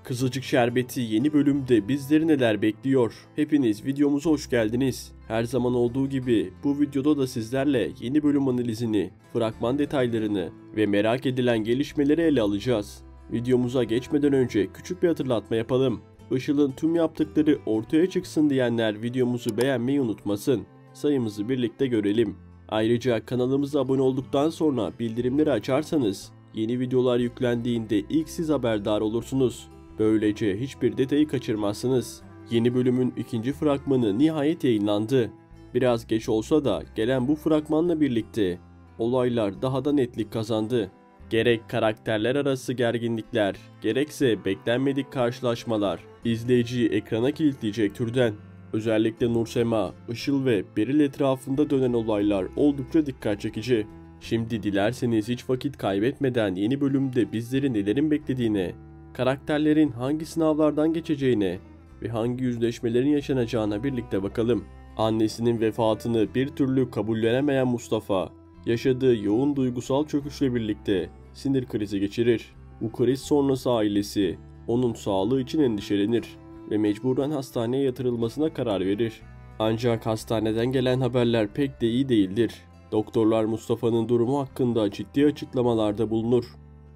Kızılcık Şerbeti yeni bölümde bizleri neler bekliyor? Hepiniz videomuza hoş geldiniz. Her zaman olduğu gibi bu videoda da sizlerle yeni bölüm analizini, fragman detaylarını ve merak edilen gelişmeleri ele alacağız. Videomuza geçmeden önce küçük bir hatırlatma yapalım. Işıl'ın tüm yaptıkları ortaya çıksın diyenler videomuzu beğenmeyi unutmasın. Sayımızı birlikte görelim. Ayrıca kanalımıza abone olduktan sonra bildirimleri açarsanız yeni videolar yüklendiğinde ilk siz haberdar olursunuz. Böylece hiçbir detayı kaçırmazsınız. Yeni bölümün ikinci fragmanı nihayet yayınlandı. Biraz geç olsa da gelen bu fragmanla birlikte olaylar daha da netlik kazandı. Gerek karakterler arası gerginlikler, gerekse beklenmedik karşılaşmalar izleyiciyi ekrana kilitleyecek türden. Özellikle Nursema, Işıl ve Beril etrafında dönen olaylar oldukça dikkat çekici. Şimdi dilerseniz hiç vakit kaybetmeden yeni bölümde bizleri nelerin beklediğine, karakterlerin hangi sınavlardan geçeceğine ve hangi yüzleşmelerin yaşanacağına birlikte bakalım. Annesinin vefatını bir türlü kabullenemeyen Mustafa, yaşadığı yoğun duygusal çöküşle birlikte sinir krizi geçirir. Bu kriz sonrası ailesi onun sağlığı için endişelenir ve mecburen hastaneye yatırılmasına karar verir. Ancak hastaneden gelen haberler pek de iyi değildir. Doktorlar Mustafa'nın durumu hakkında ciddi açıklamalarda bulunur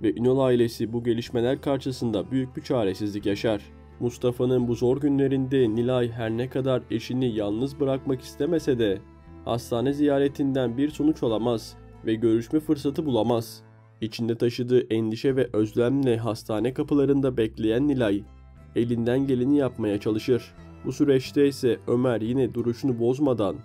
ve Ünal ailesi bu gelişmeler karşısında büyük bir çaresizlik yaşar. Mustafa'nın bu zor günlerinde Nilay her ne kadar eşini yalnız bırakmak istemese de hastane ziyaretinden bir sonuç alamaz ve görüşme fırsatı bulamaz. İçinde taşıdığı endişe ve özlemle hastane kapılarında bekleyen Nilay elinden geleni yapmaya çalışır. Bu süreçte ise Ömer yine duruşunu bozmadan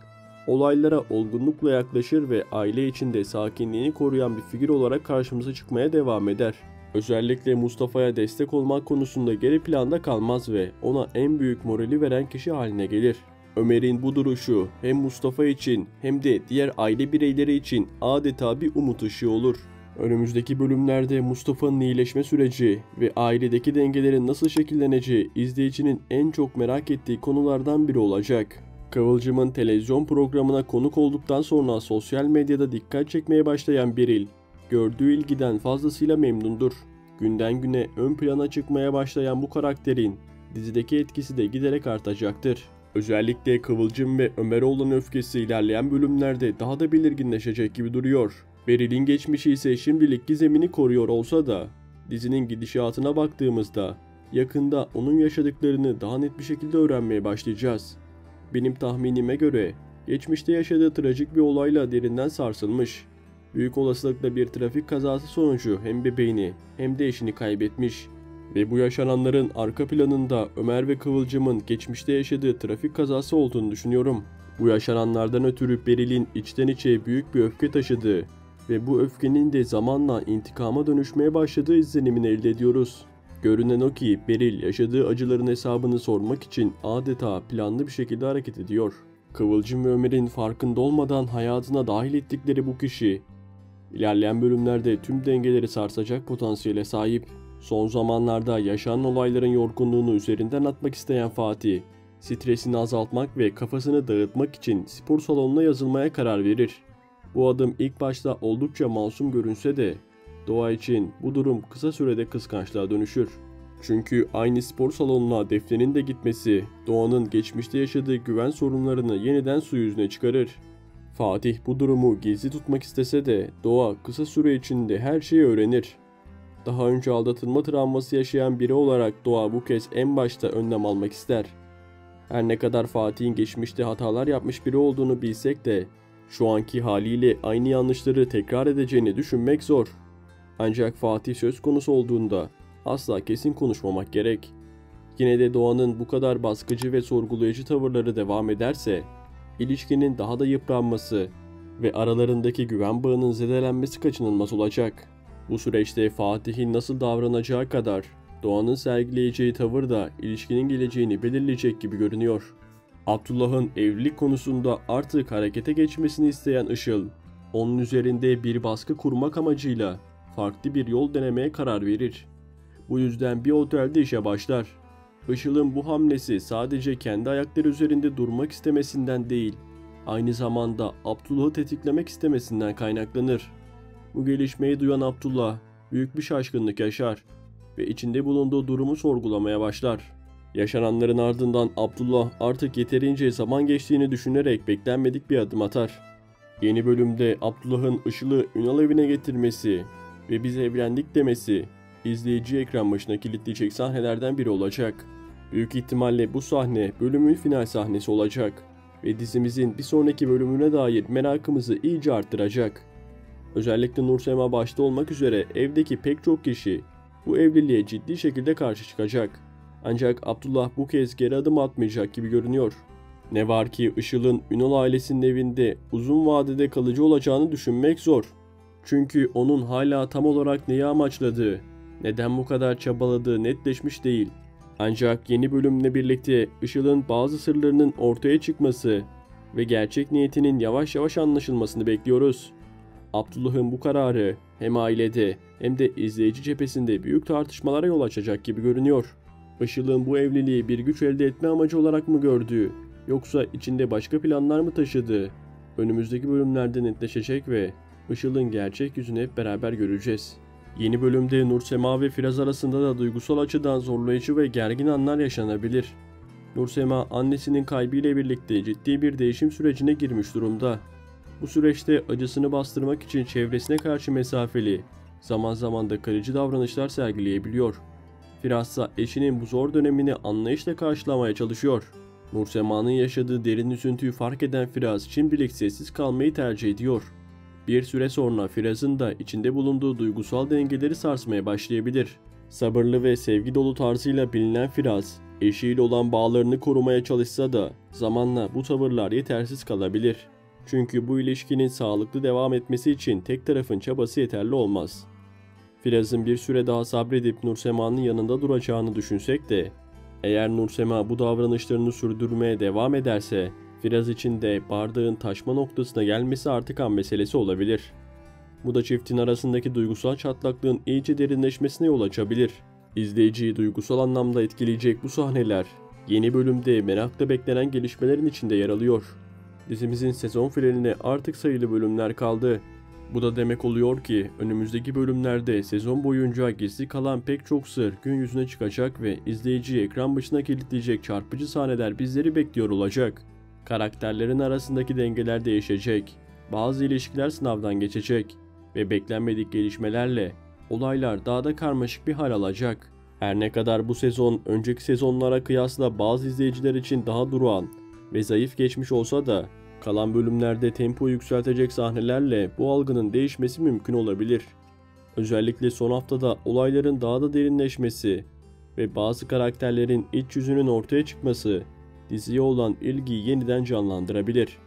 olaylara olgunlukla yaklaşır ve aile içinde sakinliğini koruyan bir figür olarak karşımıza çıkmaya devam eder. Özellikle Mustafa'ya destek olmak konusunda geri planda kalmaz ve ona en büyük morali veren kişi haline gelir. Ömer'in bu duruşu hem Mustafa için hem de diğer aile bireyleri için adeta bir umut ışığı olur. Önümüzdeki bölümlerde Mustafa'nın iyileşme süreci ve ailedeki dengelerin nasıl şekilleneceği izleyicinin en çok merak ettiği konulardan biri olacak. Kıvılcım'ın televizyon programına konuk olduktan sonra sosyal medyada dikkat çekmeye başlayan Beril, gördüğü ilgiden fazlasıyla memnundur. Günden güne ön plana çıkmaya başlayan bu karakterin dizideki etkisi de giderek artacaktır. Özellikle Kıvılcım ve Ömer'e olan öfkesi ilerleyen bölümlerde daha da belirginleşecek gibi duruyor. Beril'in geçmişi ise şimdilik gizemini koruyor olsa da dizinin gidişatına baktığımızda yakında onun yaşadıklarını daha net bir şekilde öğrenmeye başlayacağız. Benim tahminime göre geçmişte yaşadığı trajik bir olayla derinden sarsılmış. Büyük olasılıkla bir trafik kazası sonucu hem bebeğini hem de eşini kaybetmiş. Ve bu yaşananların arka planında Ömer ve Kıvılcım'ın geçmişte yaşadığı trafik kazası olduğunu düşünüyorum. Bu yaşananlardan ötürü Beril'in içten içe büyük bir öfke taşıdığı ve bu öfkenin de zamanla intikama dönüşmeye başladığı izlenimini elde ediyoruz. Görünen o ki Beril yaşadığı acıların hesabını sormak için adeta planlı bir şekilde hareket ediyor. Kıvılcım ve Ömer'in farkında olmadan hayatına dahil ettikleri bu kişi, ilerleyen bölümlerde tüm dengeleri sarsacak potansiyele sahip. Son zamanlarda yaşanan olayların yorgunluğunu üzerinden atmak isteyen Fatih, stresini azaltmak ve kafasını dağıtmak için spor salonuna yazılmaya karar verir. Bu adım ilk başta oldukça masum görünse de Doğa için bu durum kısa sürede kıskançlığa dönüşür. Çünkü aynı spor salonuna Defne'nin de gitmesi Doğan'ın geçmişte yaşadığı güven sorunlarını yeniden su yüzüne çıkarır. Fatih bu durumu gizli tutmak istese de Doğa kısa süre içinde her şeyi öğrenir. Daha önce aldatılma travması yaşayan biri olarak Doğa bu kez en başta önlem almak ister. Her ne kadar Fatih'in geçmişte hatalar yapmış biri olduğunu bilsek de şu anki haliyle aynı yanlışları tekrar edeceğini düşünmek zor. Ancak Fatih söz konusu olduğunda asla kesin konuşmamak gerek. Yine de Doğan'ın bu kadar baskıcı ve sorgulayıcı tavırları devam ederse, ilişkinin daha da yıpranması ve aralarındaki güven bağının zedelenmesi kaçınılmaz olacak. Bu süreçte Fatih'in nasıl davranacağı kadar Doğan'ın sergileyeceği tavır da ilişkinin geleceğini belirleyecek gibi görünüyor. Abdullah'ın evlilik konusunda artık harekete geçmesini isteyen Işıl, onun üzerinde bir baskı kurmak amacıyla farklı bir yol denemeye karar verir. Bu yüzden bir otelde işe başlar. Işıl'ın bu hamlesi sadece kendi ayakları üzerinde durmak istemesinden değil, aynı zamanda Abdullah'ı tetiklemek istemesinden kaynaklanır. Bu gelişmeyi duyan Abdullah büyük bir şaşkınlık yaşar. ve içinde bulunduğu durumu sorgulamaya başlar. Yaşananların ardından Abdullah artık yeterince zaman geçtiğini düşünerek beklenmedik bir adım atar. Yeni bölümde Abdullah'ın Işıl'ı Ünal evine getirmesi ve "biz evlendik" demesi izleyici ekran başına kilitleyecek sahnelerden biri olacak. Büyük ihtimalle bu sahne bölümün final sahnesi olacak ve dizimizin bir sonraki bölümüne dair merakımızı iyice arttıracak. Özellikle Nursema başta olmak üzere evdeki pek çok kişi bu evliliğe ciddi şekilde karşı çıkacak. Ancak Abdullah bu kez geri adım atmayacak gibi görünüyor. Ne var ki Işıl'ın Ünal ailesinin evinde uzun vadede kalıcı olacağını düşünmek zor. Çünkü onun hala tam olarak neyi amaçladığı, neden bu kadar çabaladığı netleşmiş değil. Ancak yeni bölümle birlikte Işıl'ın bazı sırlarının ortaya çıkması ve gerçek niyetinin yavaş yavaş anlaşılmasını bekliyoruz. Abdullah'ın bu kararı hem ailede hem de izleyici cephesinde büyük tartışmalara yol açacak gibi görünüyor. Işıl'ın bu evliliği bir güç elde etme amacı olarak mı gördüğü, yoksa içinde başka planlar mı taşıdığı önümüzdeki bölümlerde netleşecek ve Işıl'ın gerçek yüzünü hep beraber göreceğiz. Yeni bölümde Nursema ve Firaz arasında da duygusal açıdan zorlayıcı ve gergin anlar yaşanabilir. Nursema annesinin kaybıyla birlikte ciddi bir değişim sürecine girmiş durumda. Bu süreçte acısını bastırmak için çevresine karşı mesafeli, zaman zaman da kırıcı davranışlar sergileyebiliyor. Firaz ise eşinin bu zor dönemini anlayışla karşılamaya çalışıyor. Nursema'nın yaşadığı derin üzüntüyü fark eden Firaz şimdilik sessiz kalmayı tercih ediyor. Bir süre sonra Firaz'ın da içinde bulunduğu duygusal dengeleri sarsmaya başlayabilir. Sabırlı ve sevgi dolu tarzıyla bilinen Firaz, eşiyle olan bağlarını korumaya çalışsa da zamanla bu tavırlar yetersiz kalabilir. Çünkü bu ilişkinin sağlıklı devam etmesi için tek tarafın çabası yeterli olmaz. Firaz'ın bir süre daha sabredip Nursema'nın yanında duracağını düşünsek de, eğer Nursema bu davranışlarını sürdürmeye devam ederse, Firaz için de bardağın taşma noktasına gelmesi artık an meselesi olabilir. Bu da çiftin arasındaki duygusal çatlaklığın iyice derinleşmesine yol açabilir. İzleyiciyi duygusal anlamda etkileyecek bu sahneler, yeni bölümde merakla beklenen gelişmelerin içinde yer alıyor. Dizimizin sezon finaline artık sayılı bölümler kaldı. Bu da demek oluyor ki önümüzdeki bölümlerde sezon boyunca gizli kalan pek çok sır gün yüzüne çıkacak ve izleyiciyi ekran başına kilitleyecek çarpıcı sahneler bizleri bekliyor olacak. Karakterlerin arasındaki dengeler değişecek, bazı ilişkiler sınavdan geçecek ve beklenmedik gelişmelerle olaylar daha da karmaşık bir hal alacak. Her ne kadar bu sezon önceki sezonlara kıyasla bazı izleyiciler için daha durağan ve zayıf geçmiş olsa da kalan bölümlerde tempoyu yükseltecek sahnelerle bu algının değişmesi mümkün olabilir. Özellikle son haftada olayların daha da derinleşmesi ve bazı karakterlerin iç yüzünün ortaya çıkması diziye olan ilgiyi yeniden canlandırabilir.